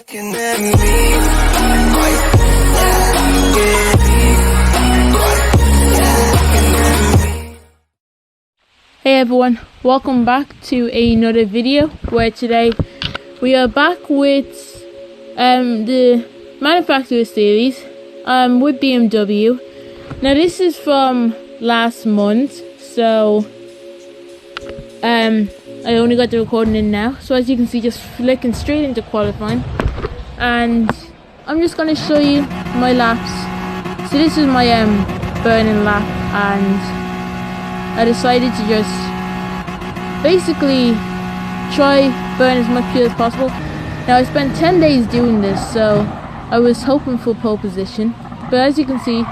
looking at me. Hey everyone, welcome back to another video where today we are back with the Manufacturer Series with BMW. Now this is from last month, so I only got the recording in now, so as you can see, just flicking straight into qualifying, and I'm just going to show you my laps. So this is my burning lap, and I decided to just basically try burn as much fuel as possible. Now I spent 10 days doing this, so I was hoping for pole position, but as you can see,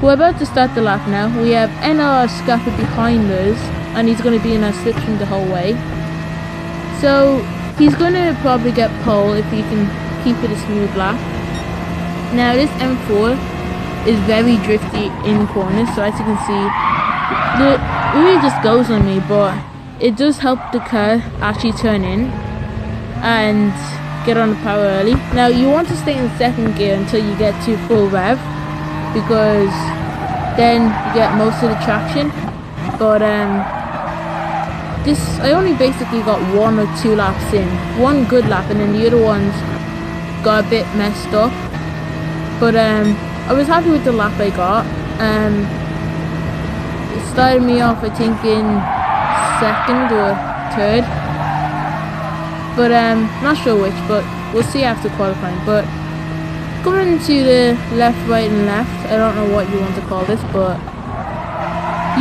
we're about to start the lap now. We have NR Scaffer behind us, and he's going to be in our slipstream the whole way. So he's going to probably get pole if he can keep it a smooth lap. Now this M4 is very drifty in corners, so as you can see, it really just goes on me, but it does help the car actually turn in and get on the power early. Now you want to stay in second gear until you get to full rev, because then you get most of the traction. But I only basically got 1 or 2 laps in, one good lap, and then the other ones got a bit messed up. But I was happy with the lap I got. It started me off, I think, in second or third, but not sure which, but we'll see after qualifying. But coming into the left, right and left, I don't know what you want to call this, but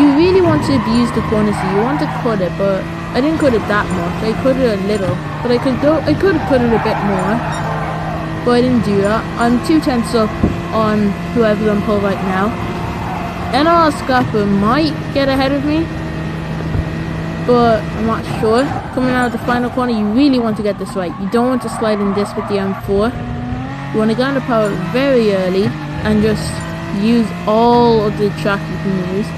you really want to abuse the corners. You want to cut it, but I didn't cut it that much. I cut it a little, but I could have cut it a bit more, but I didn't do that. I'm 2/10 up on whoever's on pole right now. NR Scaffer might get ahead of me, but I'm not sure. Coming out of the final corner, you really want to get this right. You don't want to slide in this with the M4. You want to go on the power very early and just use all of the track you can use.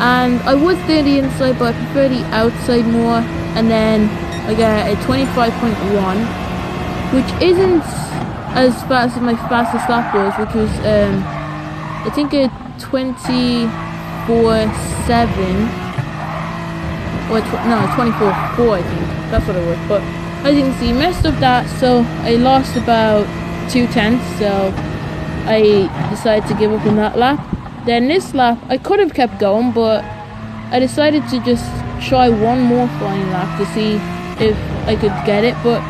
And I would do the inside, but I prefer the outside more. And then I get a 25.1, which isn't as fast as my fastest lap was, which was I think a 24.7, or no, 24.4, I think. That's what it was. But as you can see, messed up that, so I lost about 2/10. So I decided to give up on that lap. Then this lap, I could have kept going, but I decided to just try one more flying lap to see if I could get it. But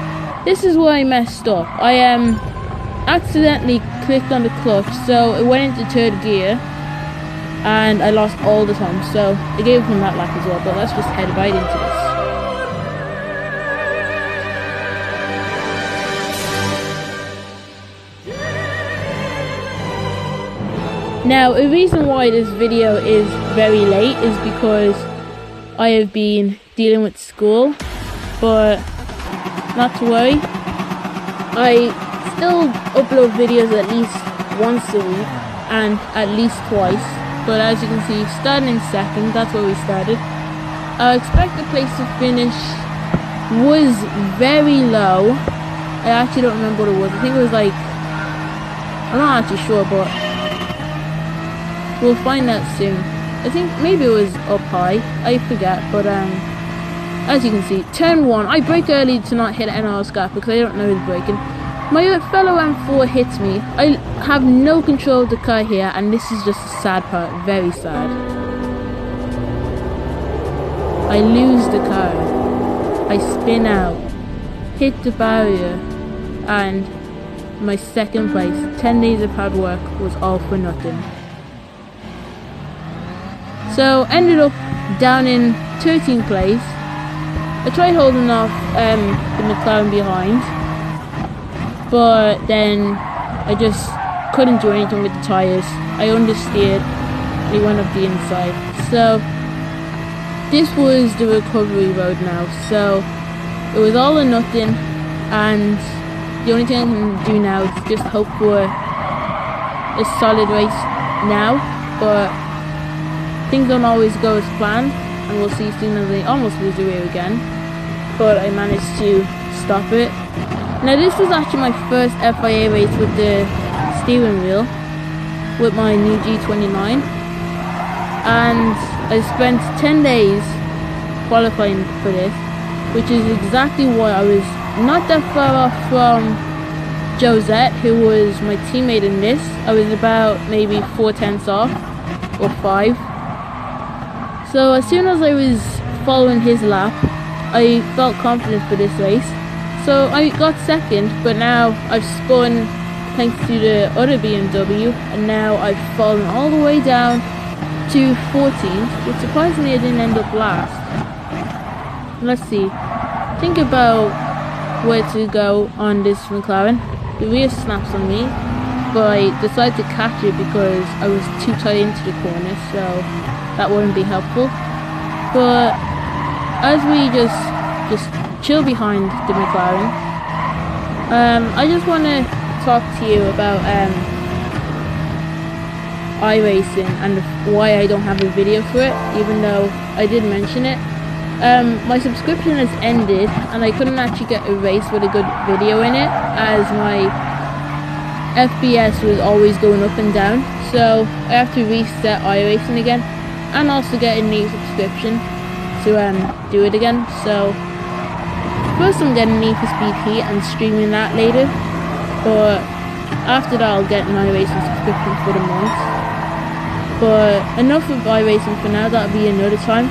this is where I messed up. I accidentally clicked on the clutch, so it went into third gear, and I lost all the time. So I gave up on that lap as well. But let's just head right into this. Now, a reason why this video is very late is because I have been dealing with school, but not to worry. I still upload videos at least once a week and at least twice. But as you can see, starting in second, that's where we started. I expect the place to finish was very low. I actually don't remember what it was. I think it was like, I'm not actually sure, but we'll find out soon. I think maybe it was up high, I forget, but as you can see, turn 1, I brake early to not hit NR Scaffer because I don't know who's braking. My fellow M4 hits me. I have no control of the car here, and this is just a sad part, very sad. I lose the car. I spin out, hit the barrier, and my second place, 10 days of hard work, was all for nothing. So ended up down in 13th place. I tried holding off the McLaren behind, but then I just couldn't do anything with the tyres. I understeered, they went up the inside. So this was the recovery road now. So it was all or nothing, and the only thing I can do now is just hope for a solid race now. But things don't always go as planned, and we'll see soon as I almost lose the rear again. But I managed to stop it. Now this was actually my first FIA race with the steering wheel, with my new G29, and I spent 10 days qualifying for this, which is exactly why I was not that far off from Josette, who was my teammate in this. I was about maybe 4/10 off, or 5. So as soon as I was following his lap, I felt confident for this race. So I got second, but now I've spun thanks to the other BMW, and now I've fallen all the way down to 14th, which surprisingly I didn't end up last. Let's see. Think about where to go on this McLaren. The rear snaps on me, but I decided to catch it because I was too tight into the corner, so that wouldn't be helpful. But as we just chill behind the McLaren, I just want to talk to you about iRacing and why I don't have a video for it, even though I did mention it. My subscription has ended and I couldn't actually get a race with a good video in it, as my FPS was always going up and down, so I have to reset iRacing again and also get a new subscription to do it again. So first I'm getting Need for Speed Heat and streaming that later, but after that I'll get an iRacing subscription for the month. But enough of iRacing for now, that'll be another time.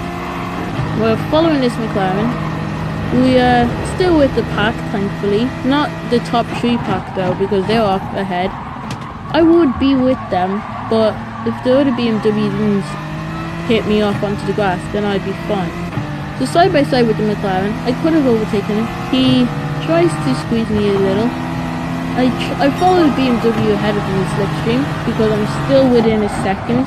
We're following this McLaren. We are still with the pack, thankfully. Not the top 3 pack though, because they're off ahead. I would be with them, but if the other BMW didn't hit me off onto the grass, then I'd be fine. So side by side with the McLaren, I could have overtaken him. He tries to squeeze me a little. I followed the BMW ahead of the slipstream because I'm still within a second.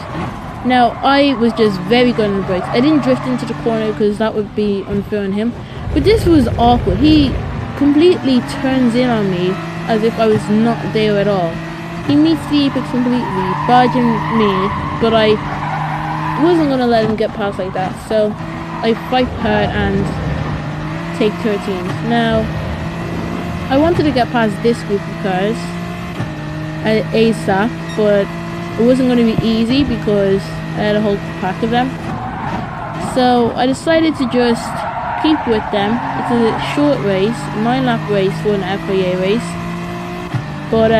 Now, I was just very good on the brakes. I didn't drift into the corner because that would be unfair on him. But this was awkward. He completely turns in on me as if I was not there at all. He meets the apex completely, barging me, but I wasn't going to let him get past like that. So I fight hard and take 13th. Now, I wanted to get past this group of cars ASAP, but it wasn't going to be easy because I had a whole pack of them. So I decided to just keep with them. It's a short race, 9-lap race for an FIA race, but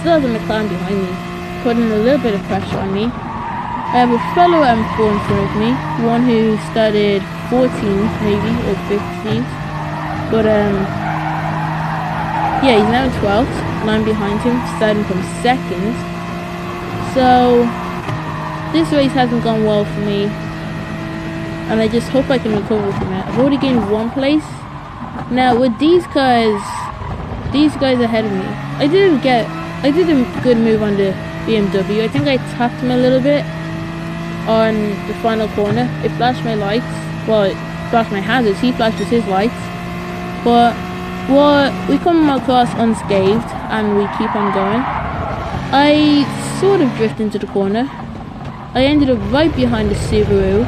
still has a McLaren behind me, putting a little bit of pressure on me. I have a fellow M4 in front of me, one who started 14th maybe, or 15th. But yeah, he's now 12th, and I'm behind him, starting from 2nd. So this race hasn't gone well for me, and I just hope I can recover from it. I've already gained 1 place. Now with these guys ahead of me, I did a good move on the BMW. I think I tapped him a little bit on the final corner. It flashed my lights. Well, it flashed my hazards. He flashes his lights. But we come across unscathed and we keep on going. I sort of drift into the corner. I ended up right behind the Subaru.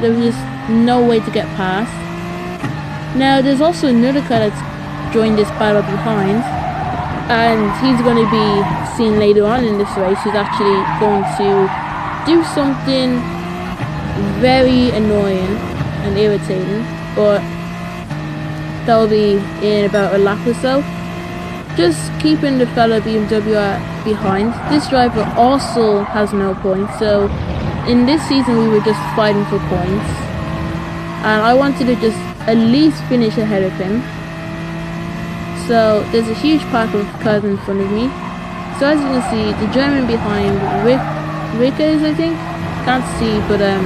There was just no way to get past. Now there's also another car that's joined this battle behind, and he's going to be seen later on in this race. He's actually going to do something very annoying and irritating, but that will be in about a lap or so. Just keeping the fellow BMW behind. This driver also has no points, so in this season we were just fighting for points, and I wanted to just at least finish ahead of him. So there's a huge pack of cars in front of me. So as you can see, the German behind Rickers, I think, can't see, but I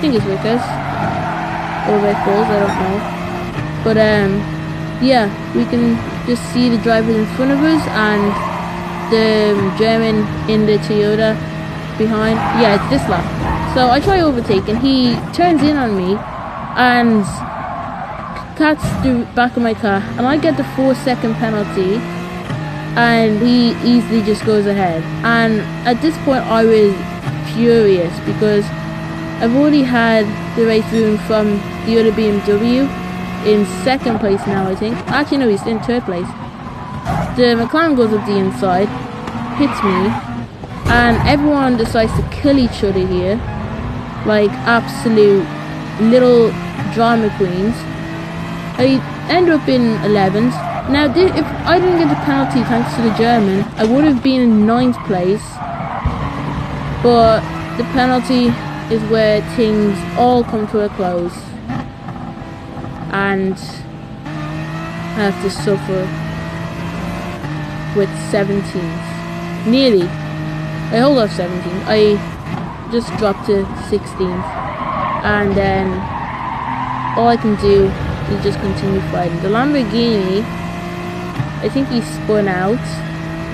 think it's Rickers or Rickles, I don't know. But yeah, we can just see the drivers in front of us and the German in the Toyota behind. Yeah, it's this lap. So I try overtaking. He turns in on me and cuts the back of my car, and I get the 4-second penalty, and he easily just goes ahead. And at this point I was furious because I've already had the race room from the other BMW, in second place now, I think. Actually, no, he's in third place. The McLaren goes up the inside, hits me, and everyone decides to kill each other here, like absolute little drama queens. I end up in 11th. Now, if I didn't get the penalty thanks to the German, I would have been in 9th place. But the penalty is where things all come to a close, and I have to suffer with 17th. Nearly. I hold off 17th. I just dropped to 16th, and then all I can do is just continue fighting. The Lamborghini, I think he spun out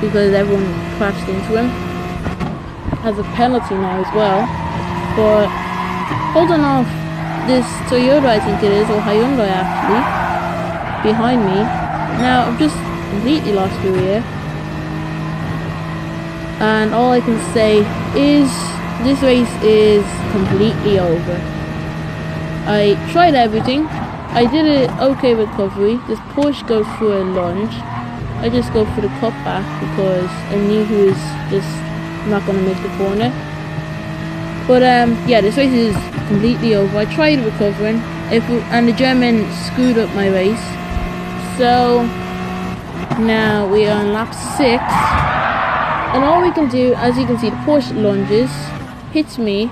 because everyone crashed into him. Has a penalty now as well, but holding off this Toyota, I think it is, or Hyundai actually, behind me. Now I've just completely lost the rear, and all I can say is this race is completely over. I tried everything. I did an okay recovery. This Porsche goes through a lunge. I just go for the cutback because I knew he was just not going to make the corner. But yeah, this race is completely over. I tried recovering, and the German screwed up my race. So now we are on lap 6, and all we can do, as you can see, the Porsche lunges, hits me,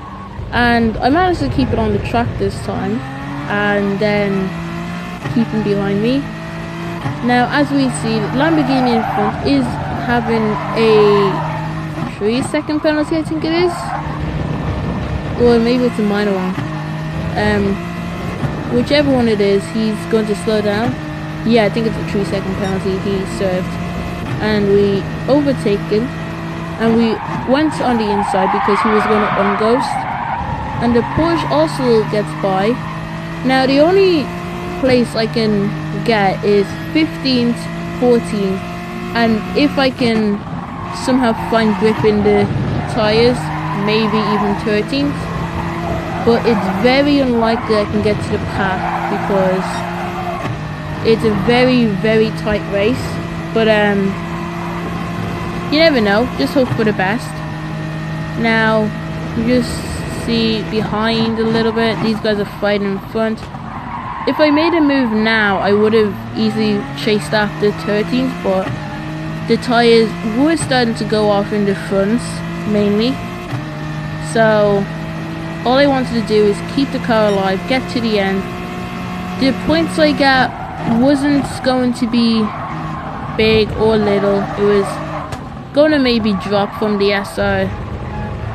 and I managed to keep it on the track this time, and then keep him behind me. Now, as we see, the Lamborghini in front is having a 3-second penalty, I think it is, or maybe it's a minor one. Whichever one it is, he's going to slow down. Yeah, I think it's a 3-second penalty he served, and we overtake him, and we went on the inside because he was going to unghost, and the Porsche also gets by. Now the only place I can get is 15th, 14th, and if I can somehow find grip in the tires, maybe even 13th, but it's very unlikely I can get to the pack because it's a very, very tight race. But you never know, just hope for the best. Now you just see behind a little bit, these guys are fighting in front. If I made a move now, I would have easily chased after 13th, but the tires were starting to go off in the fronts mainly, so all I wanted to do is keep the car alive, get to the end. The points I got wasn't going to be big or little. It was going to maybe drop from the SR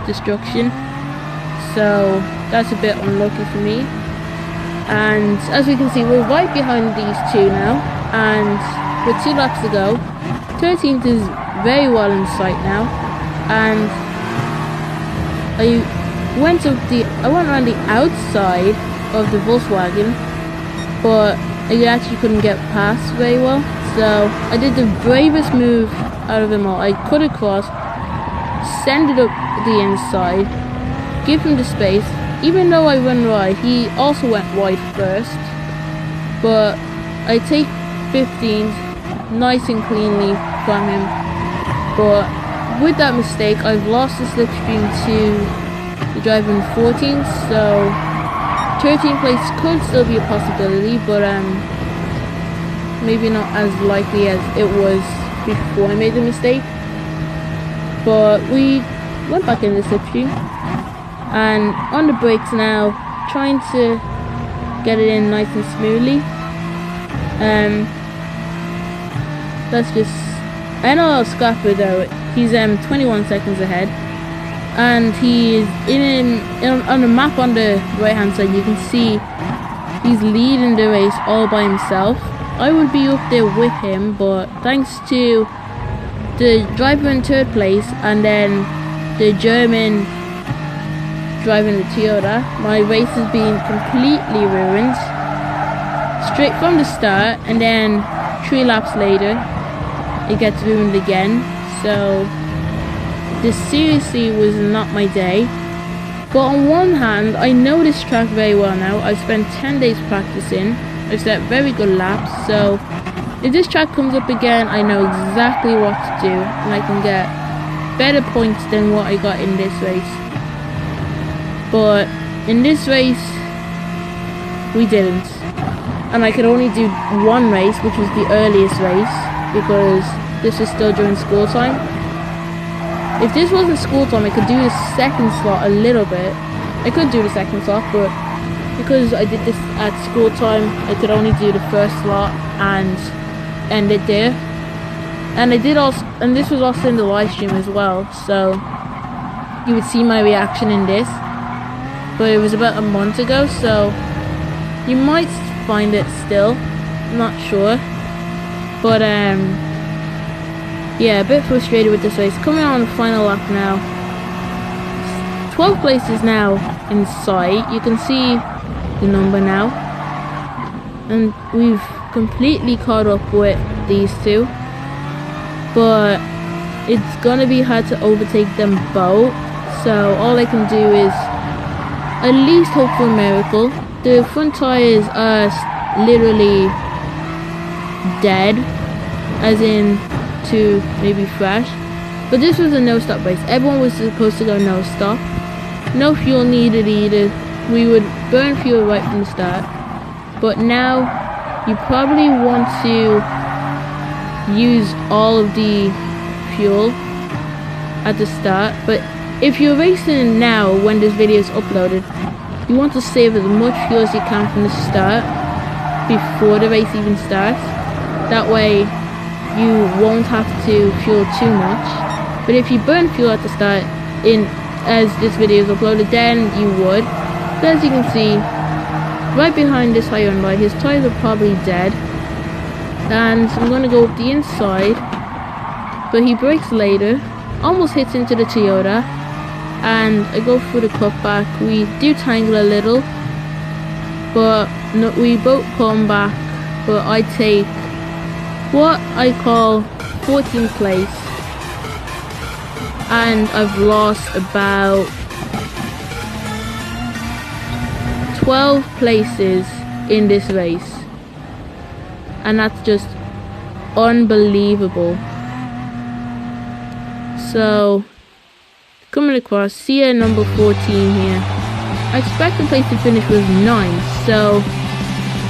destruction, so that's a bit unlucky for me. And as we can see, we're right behind these two now, and with 2 laps to go, 13th is very well in sight now, and I went around the outside of the Volkswagen, but I actually couldn't get past very well, so I did the bravest move out of them all. I cut across, send it up the inside, give him the space. Even though I run right, he also went wide first, but I take 15th nice and cleanly from him. But with that mistake, I've lost the slipstream to the driver in 14th, so 13th place could still be a possibility, but maybe not as likely as it was before I made the mistake. But we went back in the slipstream, and on the brakes now, trying to get it in nice and smoothly. That's just NL Scrapper though. He's 21 seconds ahead, and he is on the map on the right hand side. You can see he's leading the race all by himself. I would be up there with him, but thanks to the driver in 3rd place and then the German driving the Toyota, my race has been completely ruined straight from the start, and then 3 laps later it gets ruined again. So this seriously was not my day. But on one hand, I know this track very well now. I've spent 10 days practicing, I've set very good laps, so if this track comes up again, I know exactly what to do, and I can get better points than what I got in this race. But in this race, we didn't. And I could only do one race, which was the earliest race, because this was still during school time. If this wasn't school time, I could do the second slot a little bit. I could do the second slot, but because I did this at school time, I could only do the first slot and end it there. And I did also, and this was also in the live stream as well, so you would see my reaction in this. But it was about a month ago, so you might find it still, I'm not sure. But yeah, a bit frustrated with this race. Coming on the final lap now. 12 places now in sight. You can see the number now. And we've completely caught up with these two. But it's gonna be hard to overtake them both. So all I can do is at least hope for a miracle. The front tires are literally dead, as in to maybe fresh. But this was a no-stop race. Everyone was supposed to go no-stop. No fuel needed either. We would burn fuel right from the start. But now you probably want to use all of the fuel at the start. But if you're racing now when this video is uploaded, you want to save as much fuel as you can from the start before the race even starts. That way you won't have to fuel too much. But if you burn fuel at the start as this video is uploaded, then you would. But as you can see, right behind this Hyundai, his tires are probably dead. And I'm going to go up the inside, but he brakes later, almost hits into the Toyota. And I go through the cutback. We do tangle a little, but no, we both come back. But I take what I call 14th place, and I've lost about 12 places in this race, and that's just unbelievable. So coming across, Sia number 14 here. I expect the place to finish with 9, so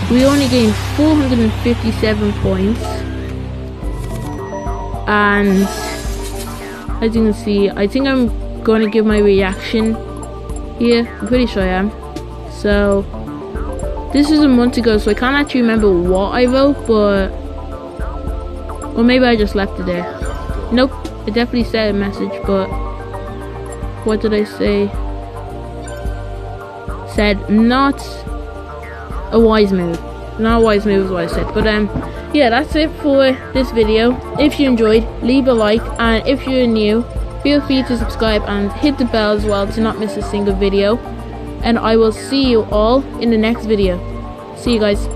we only gained 457 points. And as you can see, I think I'm going to give my reaction here. I'm pretty sure I am. So this is a month ago, so I can't actually remember what I wrote, but or maybe I just left it there. Nope, I definitely said a message, but what did I say? Said not a wise move. Not a wise move is what I said. But yeah, that's it for this video. If you enjoyed, leave a like, and if you're new, feel free to subscribe and hit the bell as well to not miss a single video. And I will see you all in the next video. See you guys.